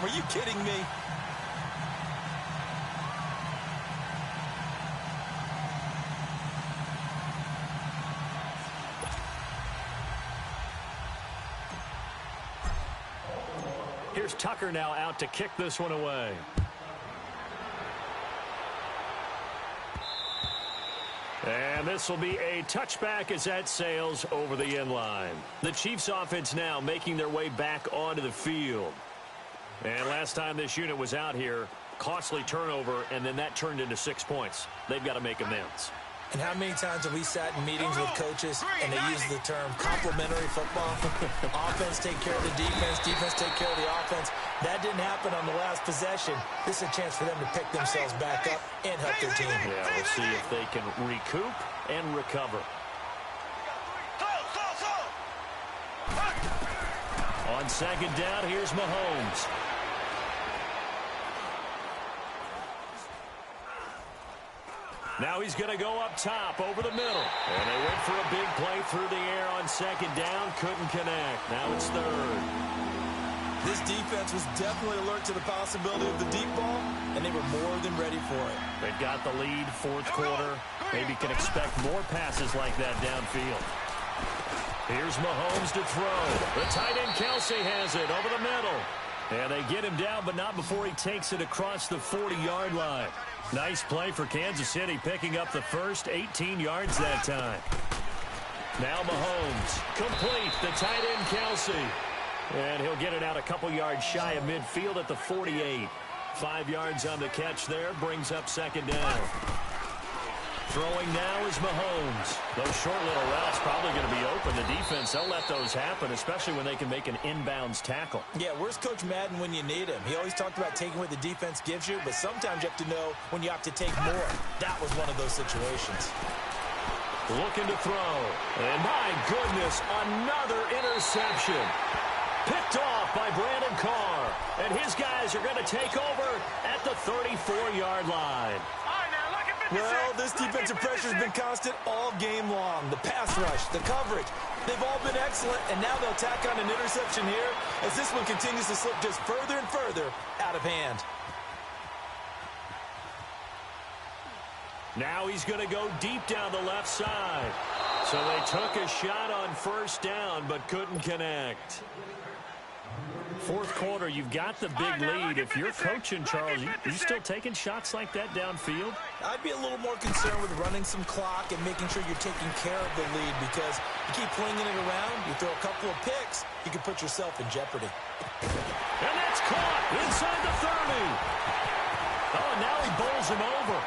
Are you kidding me? Here's Tucker now out to kick this one away. And this will be a touchback as that sails over the end line. The Chiefs offense now making their way back onto the field. And last time this unit was out here, costly turnover, and then that turned into 6 points. They've got to make amends. And how many times have we sat in meetings with coaches and they use the term complementary football? Offense take care of the defense, defense take care of the offense. That didn't happen on the last possession. This is a chance for them to pick themselves back up and help their team. Yeah, we'll see if they can recoup and recover. On second down, here's Mahomes. Now he's going to go up top over the middle. And they went for a big play through the air on second down. Couldn't connect. Now it's third. This defense was definitely alert to the possibility of the deep ball, and they were more than ready for it. They've got the lead, fourth quarter. Maybe can expect more passes like that downfield. Here's Mahomes to throw. The tight end Kelsey has it over the middle. And they get him down, but not before he takes it across the 40-yard line. Nice play for Kansas City, picking up the first 18 yards that time. Now Mahomes, complete, the tight end Kelsey. And he'll get it out a couple yards shy of midfield at the 48. 5 yards on the catch there, brings up second down. Throwing now is Mahomes. Those short little routes probably going to be open. The defense, they'll let those happen, especially when they can make an inbounds tackle. Yeah, where's Coach Madden when you need him? He always talked about taking what the defense gives you, but sometimes you have to know when you have to take more. That was one of those situations. Looking to throw. And my goodness, another interception. Picked off by Brandon Carr. And his guys are going to take over at the 34-yard line. Well, this defensive pressure has been constant all game long. The pass rush, the coverage, they've all been excellent, and now they'll tack on an interception here as this one continues to slip just further and further out of hand. Now he's going to go deep down the left side. So they took a shot on first down, but couldn't connect. Fourth quarter, you've got the big lead. If you're coaching, Charles, you still taking shots like that downfield? I'd be a little more concerned with running some clock and making sure you're taking care of the lead, because you keep flinging it around, you throw a couple of picks, you can put yourself in jeopardy. And that's caught inside the 30. Oh, and now he bowls him over.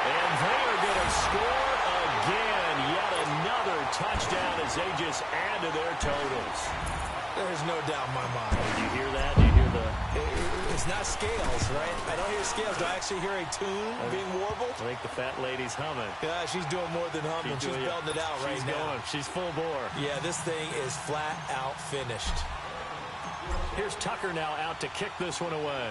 And they are going to score again. Yet another touchdown as they just add to their totals. There's no doubt in my mind. Did you hear that? Did you hear the... It's not scales, right? I don't hear scales. Do I actually hear a tune being warbled? I think the fat lady's humming. Yeah, she's doing more than humming. She's belting it out right now. She's full bore. Yeah, this thing is flat out finished. Here's Tucker now out to kick this one away.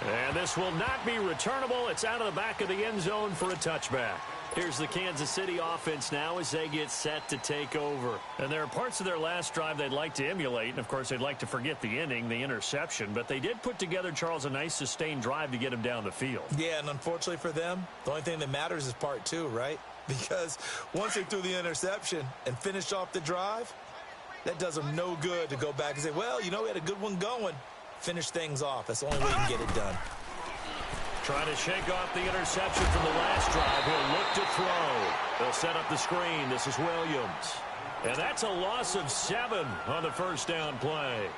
And this will not be returnable. It's out of the back of the end zone for a touchback. Here's the Kansas City offense now as they get set to take over. And there are parts of their last drive they'd like to emulate. And, of course, they'd like to forget the inning, the interception. But they did put together, Charles, a nice sustained drive to get him down the field. Yeah, and unfortunately for them, the only thing that matters is part two, right? Because once they threw the interception and finished off the drive, that does them no good to go back and say, well, you know, we had a good one going. Finish things off. That's the only way you can get it done. Trying to shake off the interception from the last drive. He'll look to throw. They'll set up the screen. This is Williams. And that's a loss of 7 on the first down play.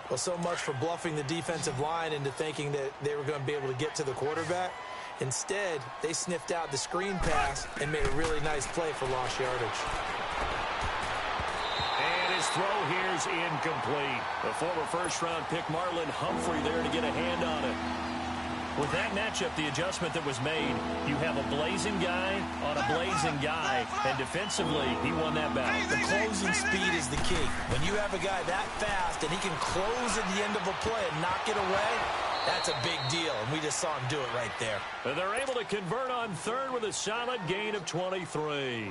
Well, so much for bluffing the defensive line into thinking that they were going to be able to get to the quarterback. Instead, they sniffed out the screen pass and made a really nice play for lost yardage. And his throw here is incomplete. The former first-round pick Marlon Humphrey there to get a hand on it. With that matchup, the adjustment that was made, you have a blazing guy on a blazing guy, and defensively, he won that battle. The closing speed is the key. When you have a guy that fast and he can close at the end of a play and knock it away, That's a big deal, and we just saw him do it right there. And they're able to convert on third with a solid gain of 23.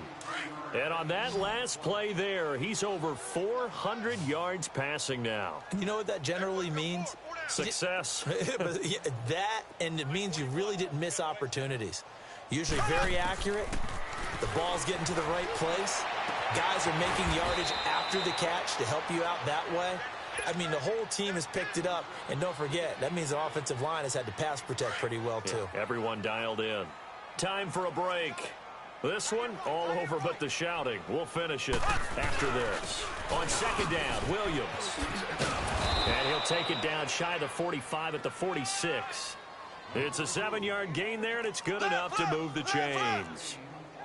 And on that last play there, he's over 400 yards passing now. You know what that generally means? Success. That, and it means you really didn't miss opportunities. Usually very accurate. The ball's getting to the right place. Guys are making yardage after the catch to help you out that way. I mean, the whole team has picked it up. And don't forget, that means the offensive line has had to pass protect pretty well, too. Everyone dialed in. Time for a break. This one, all over but the shouting. We'll finish it after this. On second down, Williams. And he'll take it down shy of the 45 at the 46. It's a 7-yard gain there, and it's good enough to move the chains.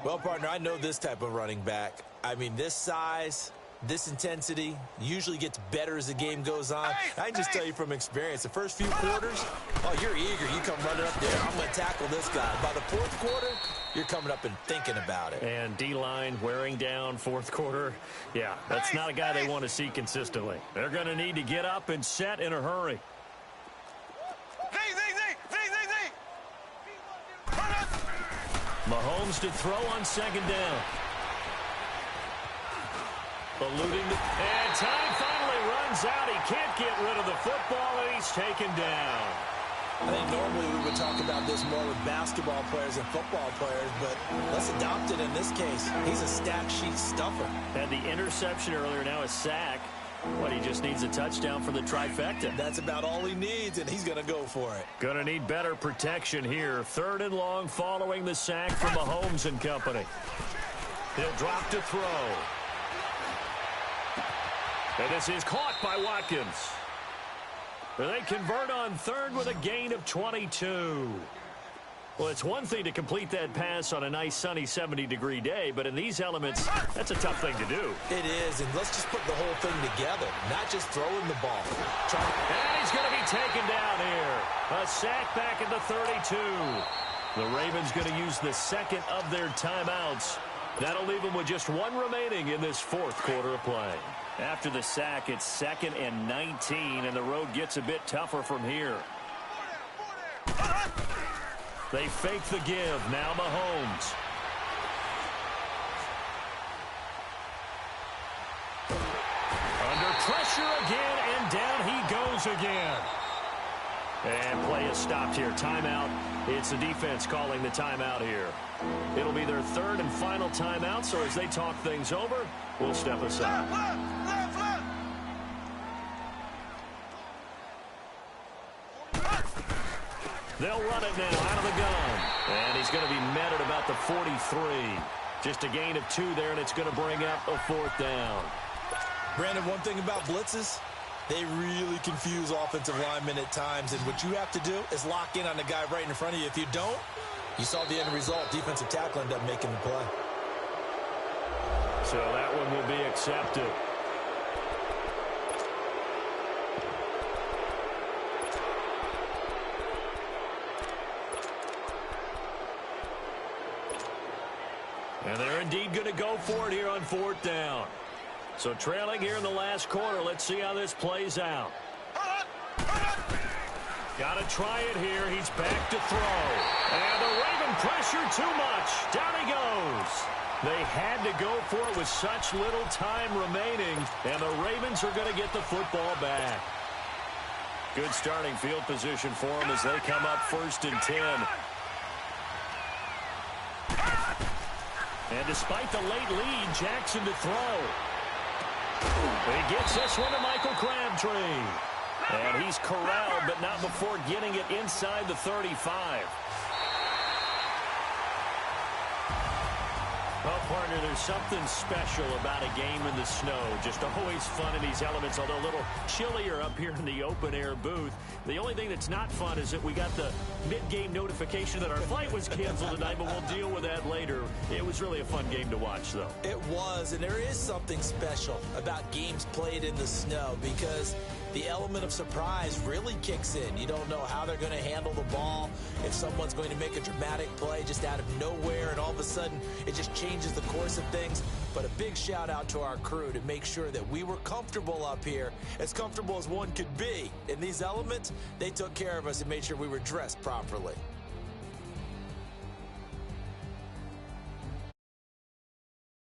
Well, partner, I know this type of running back. I mean, this size, this intensity usually gets better as the game goes on. I can just tell you from experience, the first few quarters, oh, you're eager. You come running up there. I'm going to tackle this guy. By the fourth quarter, you're coming up and thinking about it. And D-line wearing down fourth quarter. Yeah, that's not a guy they want to see consistently. They're going to need to get up and set in a hurry. Mahomes to throw on second down. Alluding to, and time finally runs out. He can't get rid of the football, and he's taken down. I think normally we would talk about this more with basketball players and football players, but let's adopt it in this case. He's a stack sheet stuffer. Had the interception earlier, now a sack. What, he just needs a touchdown for the trifecta. That's about all he needs, and he's going to go for it. Going to need better protection here. Third and long following the sack from Mahomes and company. He'll drop to throw. And this is caught by Watkins. They convert on third with a gain of 22. Well, it's one thing to complete that pass on a nice sunny 70-degree day, but in these elements, that's a tough thing to do. It is, and let's just put the whole thing together, not just throwing the ball. And he's going to be taken down here. A sack back at the 32. The Ravens going to use the second of their timeouts. That'll leave them with just one remaining in this fourth quarter of play. After the sack, it's 2nd and 19, and the road gets a bit tougher from here. They fake the give. Now Mahomes. Under pressure again, and down he goes again. And play is stopped here. Timeout. It's the defense calling the timeout here. It'll be their third and final timeout, so as they talk things over, we'll step aside. They'll run it now out of the gun. And he's going to be met at about the 43. Just a gain of 2 there, and it's going to bring up a fourth down. Brandon, one thing about blitzes, they really confuse offensive linemen at times, and what you have to do is lock in on the guy right in front of you. If you don't, you saw the end result. Defensive tackle ended up making the play. So that one will be accepted. And they're indeed going to go for it here on fourth down. So trailing here in the last quarter. Let's see how this plays out. Got to try it here. He's back to throw. And the Raven pressure too much. Down he goes. They had to go for it with such little time remaining. And the Ravens are going to get the football back. Good starting field position for them as they come up 1st and 10. And despite the late lead, Jackson to throw. He gets this one to Michael Crabtree. And he's corralled, but not before getting it inside the 35. Well, partner, there's something special about a game in the snow. Just always fun in these elements, although a little chillier up here in the open-air booth. The only thing that's not fun is that we got the mid-game notification that our flight was canceled tonight, but we'll deal with that later. It was really a fun game to watch, though. It was, and there is something special about games played in the snow because the element of surprise really kicks in. You don't know how they're going to handle the ball, if someone's going to make a dramatic play just out of nowhere, and all of a sudden it just changes the course of things. But a big shout out to our crew to make sure that we were comfortable up here, as comfortable as one could be. In these elements, they took care of us and made sure we were dressed properly.